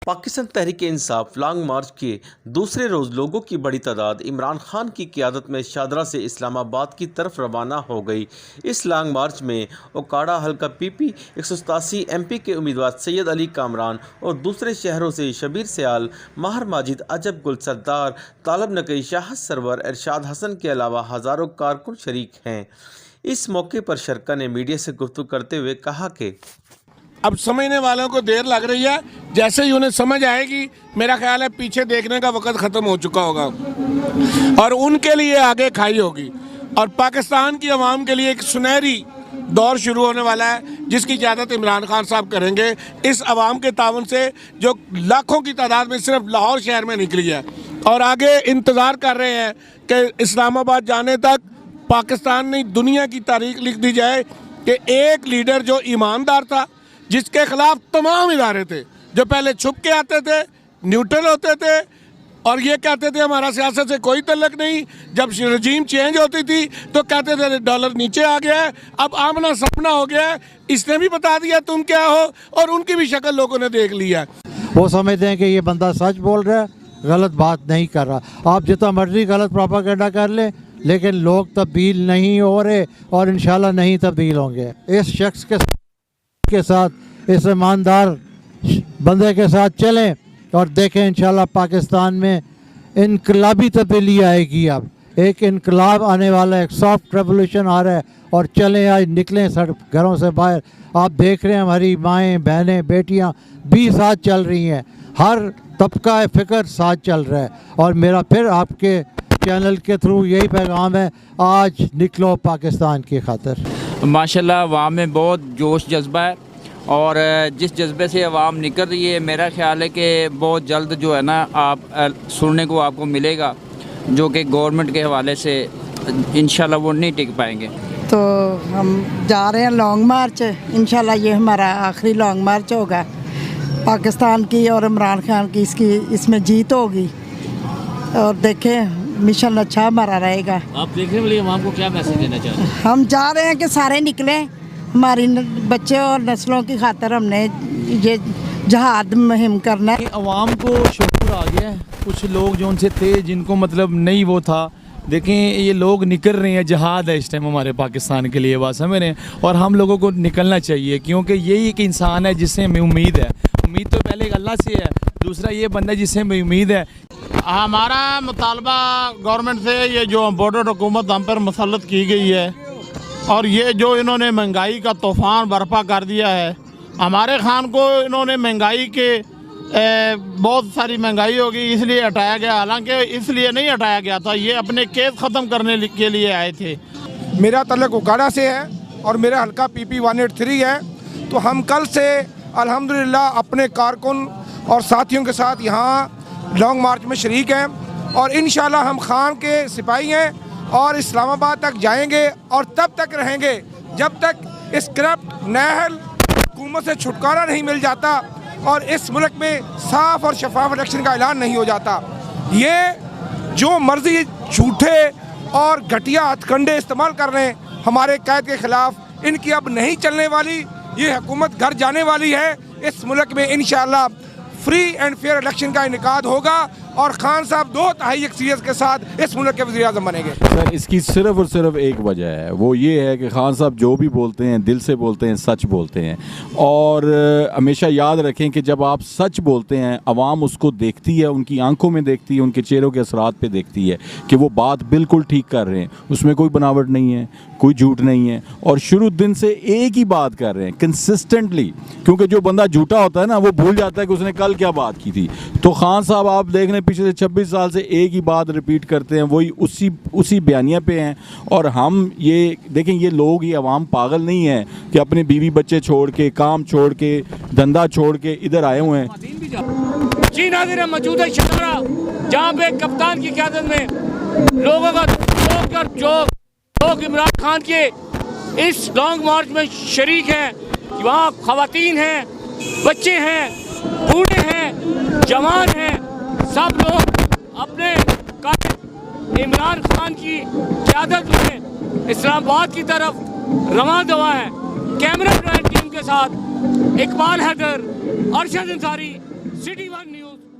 Pakistan Tehreek-e-Insaf long मार्च के दूसरे रोज़ लोगों की बड़ी तादाद इमरान खान की क़ियादत में शादरा से इस्लामाबाद की तरफ रवाना हो गई। इस लॉन्ग मार्च में ओकाड़ा हल्का PP 187 MP के उम्मीदवार सैयद अली कामरान और दूसरे शहरों से शबीर सयाल, माहर माजिद, अजब गुल सरदार, तालब नकई, शाहद सरवर, इरशाद हसन के अलावा हज़ारों कारकुन शरीक हैं। इस मौके पर शरका ने मीडिया से गुफ्तगू करते हुए कहा कि अब समझने वालों को देर लग रही है, जैसे ही उन्हें समझ आएगी मेरा ख्याल है पीछे देखने का वक्त ख़त्म हो चुका होगा और उनके लिए आगे खाई होगी और पाकिस्तान की आवाम के लिए एक सुनहरी दौर शुरू होने वाला है जिसकी क़ियादत इमरान खान साहब करेंगे। इस आवाम के तावन से जो लाखों की तादाद में सिर्फ लाहौर शहर में निकली है और आगे इंतज़ार कर रहे हैं कि इस्लामाबाद जाने तक पाकिस्तान ने दुनिया की तारीख लिख दी जाए कि एक लीडर जो ईमानदार था, जिसके खिलाफ तमाम इदारे थे, जो पहले छुप के आते थे, न्यूट्रल होते थे और ये कहते थे हमारा सियासत से कोई तल्लक नहीं। जब रजीम चेंज होती थी तो कहते थे डॉलर नीचे आ गया है, अब आमना सामना हो गया है, इसने भी बता दिया तुम क्या हो और उनकी भी शक्ल लोगों ने देख लिया है। वो समझते हैं कि ये बंदा सच बोल रहा है, गलत बात नहीं कर रहा। आप जितना मर्जी गलत प्रोपेगेंडा कर ले, लेकिन लोग तब्दील नहीं हो रहे और इंशाल्लाह नहीं तब्दील होंगे। इस शख्स के साथ, इस ईमानदार बंदे के साथ चलें और देखें इंशाल्लाह पाकिस्तान में इनकलाबी तब्दीली आएगी। अब एक इनकलाब आने वाला है, एक सॉफ्ट रेवोल्यूशन आ रहा है और चलें आज निकलें सड़क घरों से बाहर। आप देख रहे हैं हमारी माएँ, बहनें, बेटियाँ भी साथ चल रही हैं, हर तबका फ़िक्र साथ चल रहा है और मेरा फिर आपके चैनल के थ्रू यही पैगाम है, आज निकलो पाकिस्तान की खातिर। माशाल्लाह अवाम में बहुत जोश जज्बा है और जिस जज्बे से अवाम निकल रही है मेरा ख्याल है कि बहुत जल्द जो है ना आप सुनने को आपको मिलेगा जो कि गवर्नमेंट के हवाले से इंशाल्लाह वो नहीं टिक पाएंगे। तो हम जा रहे हैं लॉन्ग मार्च, इंशाल्लाह ये हमारा आखिरी लॉन्ग मार्च होगा पाकिस्तान की और इमरान खान की इसमें जीत होगी और देखें मिशन अच्छा हमारा रहेगा। आप देखने वाली आवाम को क्या मैसेज देना चाहते हैं? हम चाह रहे हैं कि सारे निकलें, हमारी बच्चे और नस्लों की खातिर हमने ये जहाद मुहिम करना है। आवाम को शऊर आ गया है, कुछ लोग जो उनसे थे जिनको मतलब नहीं वो था, देखें ये लोग निकल रहे हैं, जहाद है इस टाइम हमारे पाकिस्तान के लिए, बात समझ रहे हैं और हम लोगों को निकलना चाहिए क्योंकि यही एक इंसान है जिससे हमें उम्मीद है। उम्मीद तो पहले अल्लाह से है, दूसरा ये बंदा जिससे हमें उम्मीद है। हमारा मुतालबा गवर्नमेंट से ये जो बॉर्डर हुकूमत हम पर मुसल्लत की गई है और ये जो इन्होंने महंगाई का तूफ़ान बर्पा कर दिया है, हमारे खान को इन्होंने महंगाई के बहुत सारी महंगाई होगी इसलिए हटाया गया, हालांकि इसलिए नहीं हटाया गया था, ये अपने केस ख़त्म करने के लिए आए थे। मेरा तल्लुक़ ओकाड़ा से है और मेरा हल्का PP 183 है। तो हम कल से अल्हम्दुलिल्लाह अपने कारकुन और साथियों के साथ यहाँ लॉन्ग मार्च में शरीक हैं और इंशाल्लाह हम खान के सिपाही हैं और इस्लामाबाद तक जाएंगे और तब तक रहेंगे जब तक इस करप्ट नाअहल हुकूमत से छुटकारा नहीं मिल जाता और इस मुल्क में साफ़ और शफाफ इलेक्शन का ऐलान नहीं हो जाता। ये जो मर्जी झूठे और घटिया हथकंडे इस्तेमाल कर रहे हैं हमारे कैद के ख़िलाफ़, इनकी अब नहीं चलने वाली, ये हुकूमत घर जाने वाली है। इस मुल्क में इंशाअल्लाह फ्री एंड फेयर इलेक्शन का इनेकाद होगा और खान साहब 2/3 अक्सरियत के साथ इस मुल्क के वज़ीर आज़म बनेंगे। सर इसकी सिर्फ और सिर्फ एक वजह है, वो ये है कि खान साहब जो भी बोलते हैं दिल से बोलते हैं, सच बोलते हैं और हमेशा याद रखें कि जब आप सच बोलते हैं आवाम उसको देखती है, उनकी आंखों में देखती है, उनके चेहरों के असरात पे देखती है कि वो बात बिल्कुल ठीक कर रहे हैं, उसमें कोई बनावट नहीं है, कोई झूठ नहीं है और शुरू दिन से एक ही बात कर रहे हैं कंसिस्टेंटली। क्योंकि जो बंदा झूठा होता है ना वो भूल जाता है कि उसने कल क्या बात की थी। तो खान साहब आप देख लें पिछले 26 साल से एक ही बात रिपीट करते हैं, वही उसी बयानिया पे हैं और हम ये देखें ये लोग, ये आवाम पागल नहीं है कि अपने बीवी बच्चे छोड़ के, काम छोड़ के, धंधा छोड़ के इधर आए हुए हैं। जी नाज़रीन, मौजूद है शादरा जहाँ पे कप्तान की क़यादत में लोगों का लोग इमरान खान के इस लॉन्ग मार्च में शरीक हैं। वहाँ ख़वातीन हैं, बच्चे हैं, बूढ़े हैं, जवान हैं, सब लोग अपने इमरान खान की क़यादत में इस्लामाबाद की तरफ रवाना दवा है। कैमरा टीम के साथ Iqbal Haider, Arshad Ansari, City One news